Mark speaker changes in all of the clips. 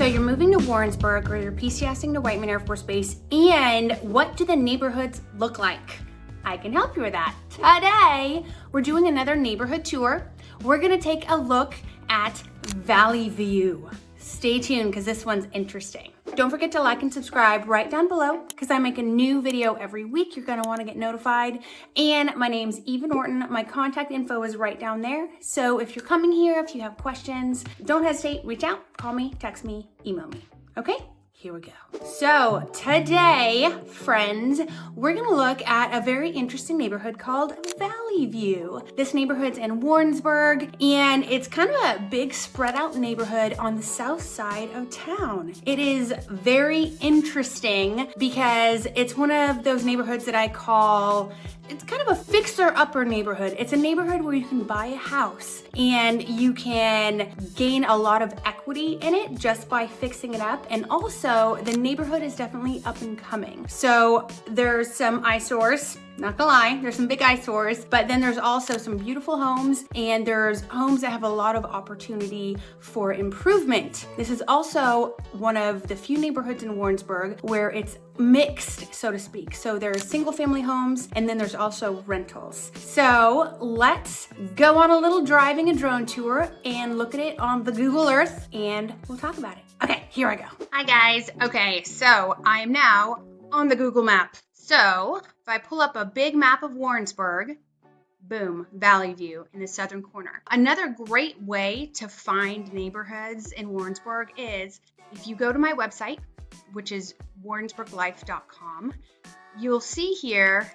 Speaker 1: So you're moving to Warrensburg or you're PCSing to Whiteman Air Force Base, and what do the neighborhoods look like? I can help you with that. Today, we're doing another neighborhood tour. We're gonna take a look at Valley View. Stay tuned because this one's interesting. Don't forget to like and subscribe right down below because I make a new video every week. You're gonna wanna get notified. And my name's Eva Norton. My contact info is right down there. So if you're coming here, if you have questions, don't hesitate, reach out, call me, text me, email me, okay? Here we go. So today, friends, we're gonna look at a very interesting neighborhood called Valley View. This neighborhood's in Warrensburg, and it's kind of a big spread out neighborhood on the south side of town. It is very interesting because it's one of those neighborhoods that I call, it's kind of a fixer-upper neighborhood. It's a neighborhood where you can buy a house and you can gain a lot of equity in it just by fixing it up. And also the neighborhood is definitely up and coming. So there's some eyesores, not gonna lie, there's some big eyesores, but then there's also some beautiful homes, and there's homes that have a lot of opportunity for improvement. This is also one of the few neighborhoods in Warrensburg where it's mixed, so to speak. So there's single family homes, and then there's also rentals. So let's go on a little driving and drone tour and look at it on the Google Earth, and we'll talk about it. Okay, here I go. Hi guys. Okay, so I am now on the Google map. So if I pull up a big map of Warrensburg, boom, Valley View in the southern corner. Another great way to find neighborhoods in Warrensburg is if you go to my website, which is warrensburglife.com, you'll see here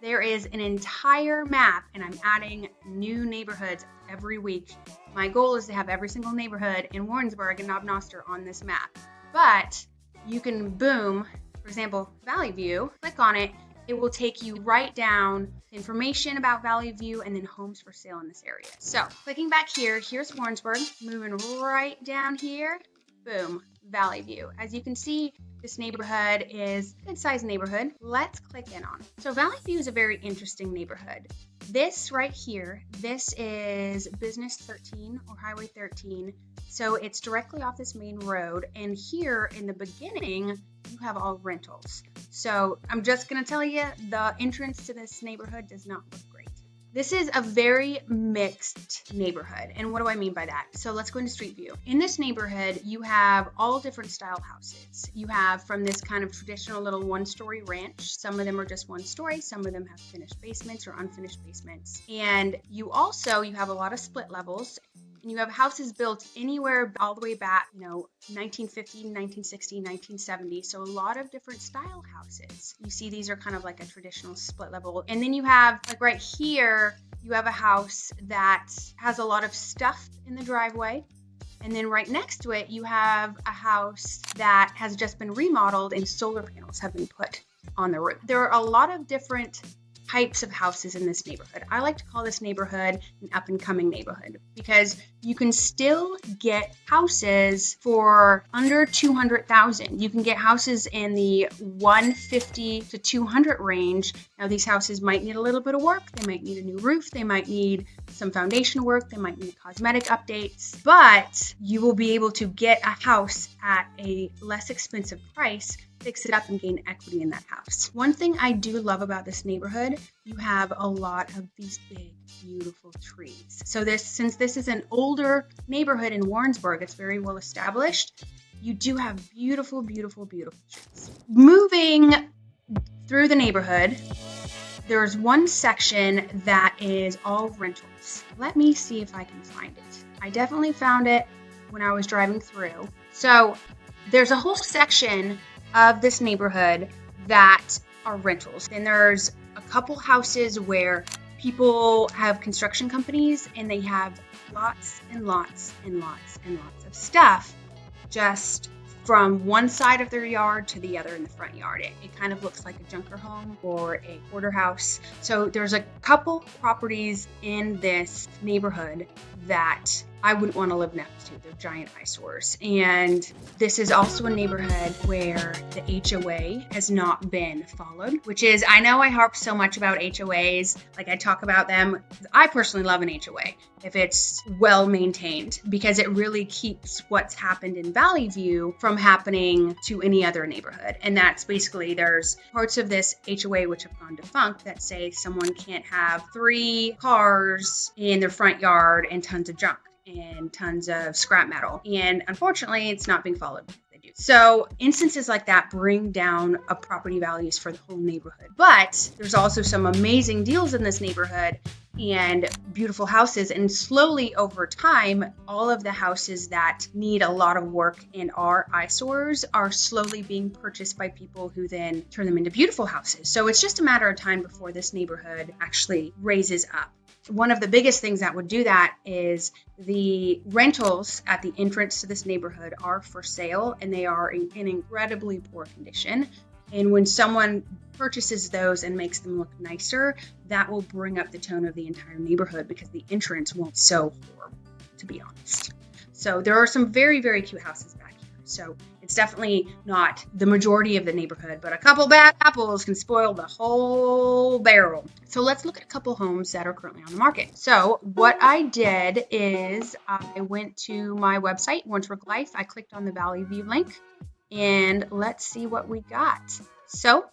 Speaker 1: there is an entire map, and I'm adding new neighborhoods every week. My goal is to have every single neighborhood in Warrensburg and Knob Noster on this map. But you can boom, for example, Valley View, click on it, it will take you right down information about Valley View and then homes for sale in this area. So clicking back here, here's Warrensburg, moving right down here, boom, Valley View. As you can see, this neighborhood is a good sized neighborhood. Let's click in on it. So Valley View is a very interesting neighborhood. This right here, this is Business 13 or Highway 13. So it's directly off this main road. And here in the beginning, you have all rentals. So I'm just gonna tell you, the entrance to this neighborhood does not look great. This is a very mixed neighborhood. And what do I mean by that? So let's go into Street View. In this neighborhood, you have all different style houses. You have from this kind of traditional little one-story ranch. Some of them are just one story. Some of them have finished basements or unfinished basements. And you have a lot of split levels. And you have houses built anywhere all the way back, 1950, 1960, 1970. So a lot of different style houses. You see these are kind of like a traditional split level. And then you have, like right here, you have a house that has a lot of stuff in the driveway. And then right next to it, you have a house that has just been remodeled and solar panels have been put on the roof. There are a lot of different types of houses in this neighborhood. I like to call this neighborhood an up and coming neighborhood because you can still get houses for under 200,000. You can get houses in the 150 to 200 range. Now these houses might need a little bit of work. They might need a new roof. They might need some foundation work. They might need cosmetic updates, but you will be able to get a house at a less expensive price, fix it up, and gain equity in that house. One thing I do love about this neighborhood, you have a lot of these big, beautiful trees. So since this is an older neighborhood in Warrensburg, it's very well established, you do have beautiful, beautiful, beautiful trees. Moving through the neighborhood, there's one section that is all rentals. Let me see if I can find it. I definitely found it when I was driving through. So there's a whole section of this neighborhood that are rentals. And there's a couple houses where people have construction companies and they have lots and lots and lots and lots of stuff just from one side of their yard to the other in the front yard. It kind of looks like a junker home or a hoarder house. So there's a couple properties in this neighborhood that I wouldn't want to live next to. They're giant eyesores. And this is also a neighborhood where the HOA has not been followed, which is, I know I harp so much about HOAs, like I talk about them. I personally love an HOA if it's well maintained, because it really keeps what's happened in Valley View from happening to any other neighborhood. And that's basically, there's parts of this HOA which have gone defunct that say someone can't have 3 cars in their front yard and tons of junk and tons of scrap metal. And unfortunately, it's not being followed. So instances like that bring down property values for the whole neighborhood. But there's also some amazing deals in this neighborhood and beautiful houses. And slowly over time, all of the houses that need a lot of work and are eyesores are slowly being purchased by people who then turn them into beautiful houses. So it's just a matter of time before this neighborhood actually raises up. One of the biggest things that would do that is the rentals at the entrance to this neighborhood are for sale, and they are in incredibly poor condition. And when someone purchases those and makes them look nicer, that will bring up the tone of the entire neighborhood, because the entrance won't be so horrible, to be honest. So there are some very, very cute houses back here. So it's definitely not the majority of the neighborhood, but a couple bad apples can spoil the whole barrel. So let's look at a couple homes that are currently on the market. So what I did is I went to my website, Warrensburg Life. I clicked on the Valley View link, and let's see what we got. So,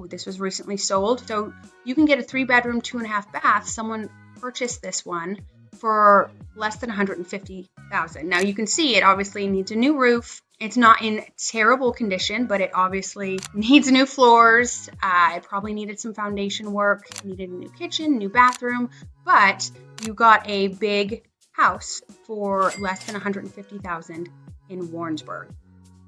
Speaker 1: this was recently sold. So you can get a 3-bedroom, 2.5 bath. Someone purchased this one for less than $150,000. Now you can see it obviously needs a new roof. It's not in terrible condition, but it obviously needs new floors. It probably needed some foundation work, needed a new kitchen, new bathroom, but you got a big house for less than $150,000 in Warrensburg.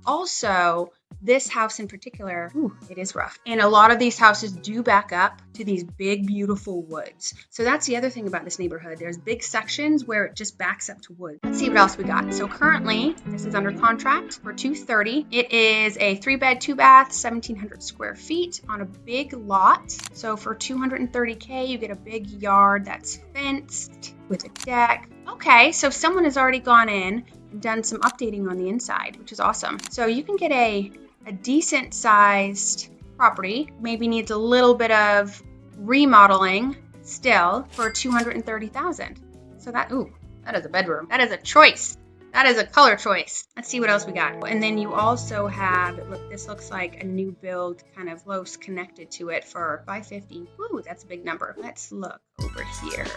Speaker 1: Also, this house in particular, it is rough. And a lot of these houses do back up to these big, beautiful woods. So that's the other thing about this neighborhood. There's big sections where it just backs up to woods. Let's see what else we got. So currently, this is under contract for $230,000. It is a 3-bed, 2-bath, 1,700 square feet on a big lot. So for $230K, you get a big yard that's fenced with a deck. Okay, so someone has already gone in and done some updating on the inside, which is awesome. So you can get a decent sized property, maybe needs a little bit of remodeling still, for $230,000. So that is a bedroom. That is a choice. That is a color choice. Let's see what else we got. And then you also have, this looks like a new build, kind of close connected to it, for $550,000. Ooh, that's a big number. Let's look over here.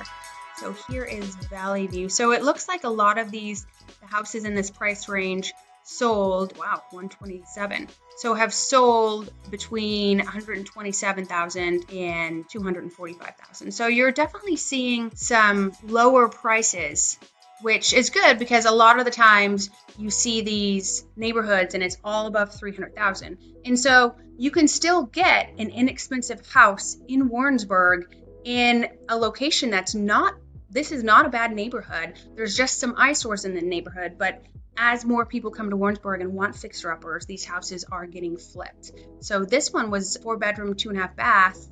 Speaker 1: So here is Valley View. So it looks like a lot of the houses in this price range sold, $127,000. So have sold between $127,000 and $245,000. So you're definitely seeing some lower prices, which is good, because a lot of the times you see these neighborhoods and it's all above $300,000. And so you can still get an inexpensive house in Warrensburg in a location this is not a bad neighborhood. There's just some eyesores in the neighborhood, but as more people come to Warrensburg and want fixer-uppers, these houses are getting flipped. So this one was 4-bedroom, 2.5 bath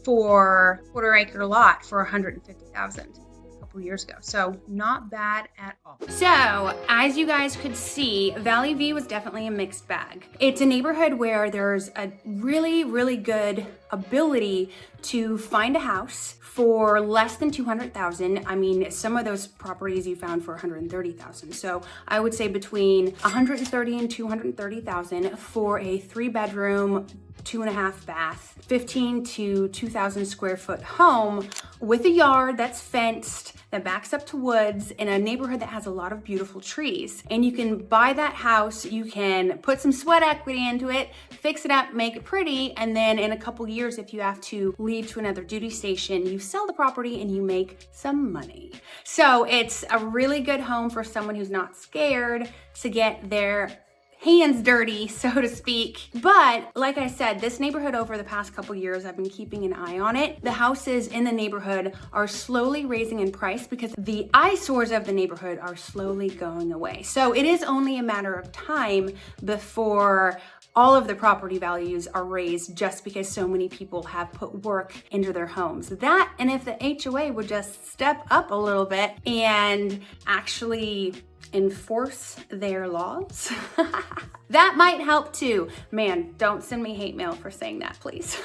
Speaker 1: for quarter-acre lot for $150,000 a couple years ago. So not bad at all. So as you guys could see, Valley View is definitely a mixed bag. It's a neighborhood where there's a really, really good ability to find a house for less than $200,000. I mean, some of those properties you found for $130,000. So I would say between $130,000 and $230,000 for a 3-bedroom, 2.5 bath, 15 to 2,000 square foot home with a yard that's fenced, that backs up to woods, in a neighborhood that has a lot of beautiful trees. And you can buy that house, you can put some sweat equity into it, fix it up, make it pretty, and then in a couple years, if you have to leave to another duty station, you sell the property and you make some money. So it's a really good home for someone who's not scared to get their hands dirty, so to speak. But like I said, this neighborhood over the past couple years, I've been keeping an eye on it. The houses in the neighborhood are slowly raising in price because the eyesores of the neighborhood are slowly going away. So it is only a matter of time before all of the property values are raised just because so many people have put work into their homes. That, and if the HOA would just step up a little bit and actually enforce their laws, that might help too. Man, don't send me hate mail for saying that, please.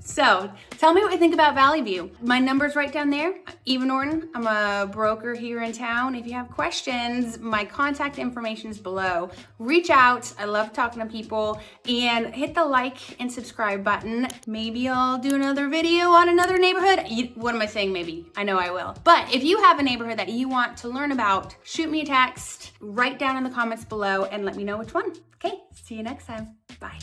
Speaker 1: So tell me what you think about Valley View. My number's right down there. Eva Norton, I'm a broker here in town. If you have questions, my contact information is below. Reach out. I love talking to people, and hit the like and subscribe button. Maybe I'll do another video on another neighborhood. What am I saying maybe? I know I will. But if you have a neighborhood that you want to learn about, shoot me a text, write down in the comments below, and let me know which one. Okay, see you next time. Bye.